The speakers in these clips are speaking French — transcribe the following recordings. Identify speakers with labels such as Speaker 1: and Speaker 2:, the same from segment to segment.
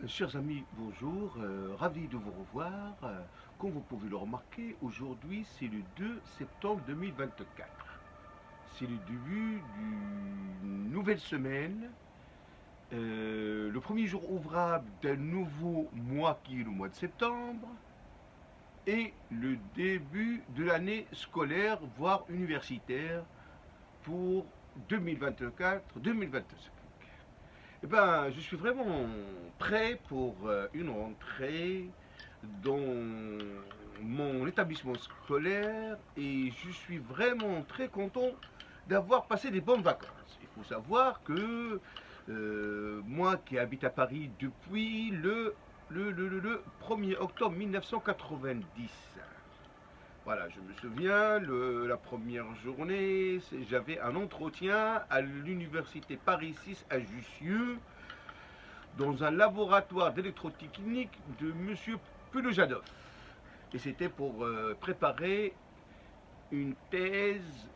Speaker 1: Chers amis, bonjour, ravi de vous revoir. Comme vous pouvez le remarquer, aujourd'hui c'est le 2 septembre 2024. C'est le début d'une nouvelle semaine, le premier jour ouvrable d'un nouveau mois qui est le mois de septembre, et le début de l'année scolaire, voire universitaire, pour 2024-2025. Eh ben, je suis vraiment prêt pour une rentrée dans mon établissement scolaire et je suis vraiment très content d'avoir passé des bonnes vacances. Il faut savoir que moi qui habite à Paris depuis le 1er octobre 1990, voilà, je me souviens, la première journée, j'avais un entretien à l'université Paris 6 à Jussieu, dans un laboratoire d'électrotechnique de M. Pulejadov. Et c'était pour préparer une thèse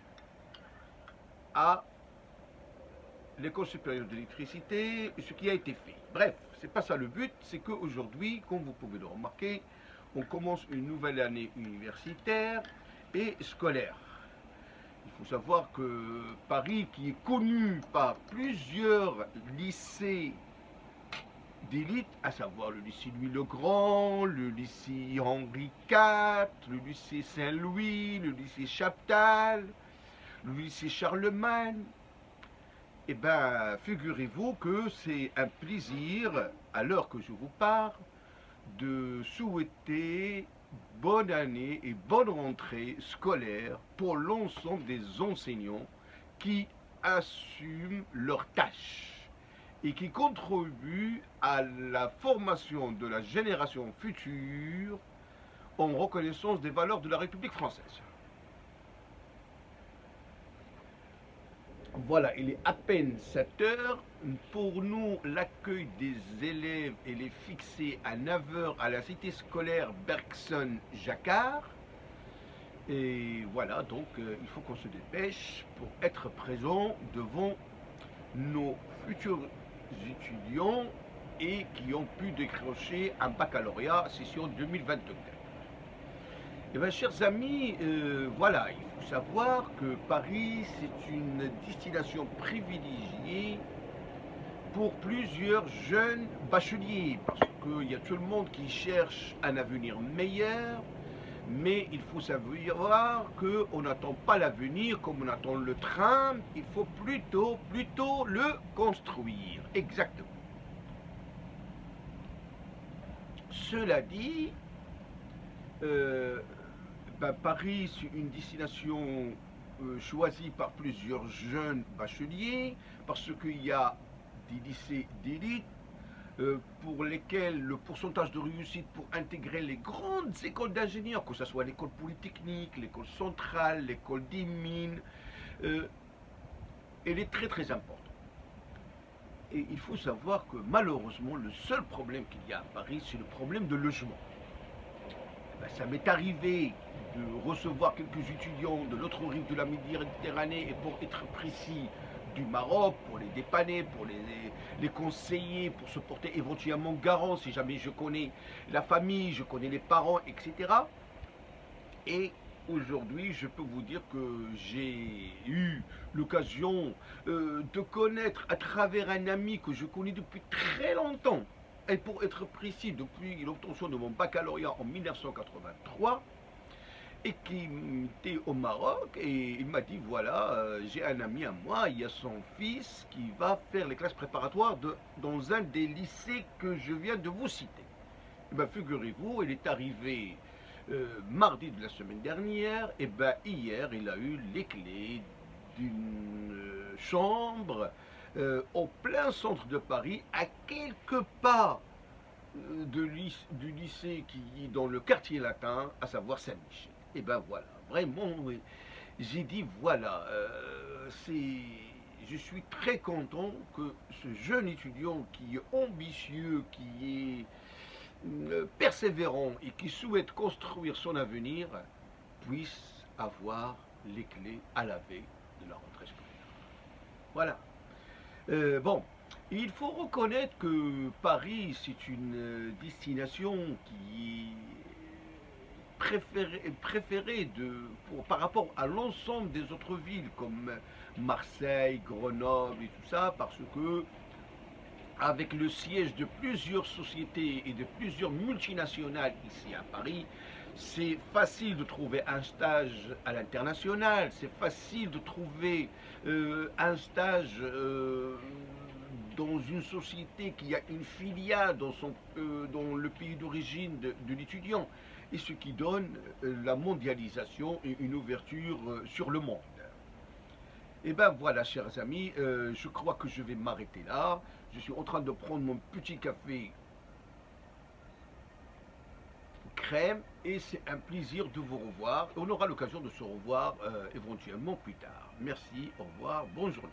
Speaker 1: à l'École supérieure d'électricité, ce qui a été fait. Bref, c'est pas ça le but, c'est qu'aujourd'hui, comme vous pouvez le remarquer, on commence une nouvelle année universitaire et scolaire. Il faut savoir que Paris, qui est connu par plusieurs lycées d'élite, à savoir le lycée Louis-le-Grand, le lycée Henri IV, le lycée Saint-Louis, le lycée Chaptal, le lycée Charlemagne, eh bien, figurez-vous que c'est un plaisir, à l'heure que je vous parle, de souhaiter bonne année et bonne rentrée scolaire pour l'ensemble des enseignants qui assument leurs tâches et qui contribuent à la formation de la génération future en reconnaissance des valeurs de la République française. Voilà, il est à peine 7 heures. Pour nous, l'accueil des élèves est fixé à 9 heures à la cité scolaire Bergson-Jacquard. Et voilà, donc il faut qu'on se dépêche pour être présent devant nos futurs étudiants et qui ont pu décrocher un baccalauréat session 2024. Eh bien, chers amis, voilà, il faut savoir que Paris, c'est une destination privilégiée pour plusieurs jeunes bacheliers, parce qu'il y a tout le monde qui cherche un avenir meilleur, mais il faut savoir qu'on n'attend pas l'avenir comme on attend le train, il faut plutôt le construire. Exactement. Cela dit, euh, Paris, c'est une destination choisie par plusieurs jeunes bacheliers, parce qu'il y a des lycées d'élite pour lesquels le pourcentage de réussite pour intégrer les grandes écoles d'ingénieurs, que ce soit l'école polytechnique, l'école centrale, l'école des mines, euh, elle est très très importante. Et il faut savoir que malheureusement, le seul problème qu'il y a à Paris, c'est le problème de logement. Ben, ça m'est arrivé de recevoir quelques étudiants de l'autre rive de la Méditerranée et pour être précis du Maroc, pour les dépanner, pour les conseiller, pour se porter éventuellement garant si jamais je connais la famille, je connais les parents, etc. Et aujourd'hui, je peux vous dire que j'ai eu l'occasion de connaître à travers un ami que je connais depuis très longtemps, et pour être précis, depuis l'obtention de mon baccalauréat en 1983, et qui était au Maroc, et il m'a dit, voilà, j'ai un ami à moi, il y a son fils qui va faire les classes préparatoires dans un des lycées que je viens de vous citer. Et bien, figurez-vous, il est arrivé mardi de la semaine dernière, et ben hier, il a eu les clés d'une chambre au plein centre de Paris, à quelques pas du lycée qui est dans le quartier latin, à savoir Saint-Michel. Et ben voilà, vraiment, oui. J'ai dit voilà, je suis très content que ce jeune étudiant qui est ambitieux, qui est persévérant et qui souhaite construire son avenir puisse avoir les clés à la veille de la rentrée scolaire. Voilà. Bon, Il faut reconnaître que Paris, c'est une destination qui est préférée par rapport à l'ensemble des autres villes comme Marseille, Grenoble et tout ça, parce que avec le siège de plusieurs sociétés et de plusieurs multinationales ici à Paris, c'est facile de trouver un stage à l'international, c'est facile de trouver un stage dans une société qui a une filiale dans le pays d'origine de l'étudiant, et ce qui donne la mondialisation et une ouverture sur le monde. Et ben voilà, chers amis, je crois que je vais m'arrêter là. Je suis en train de prendre mon petit café crème et c'est un plaisir de vous revoir. On aura l'occasion de se revoir éventuellement plus tard. Merci, au revoir, bonne journée.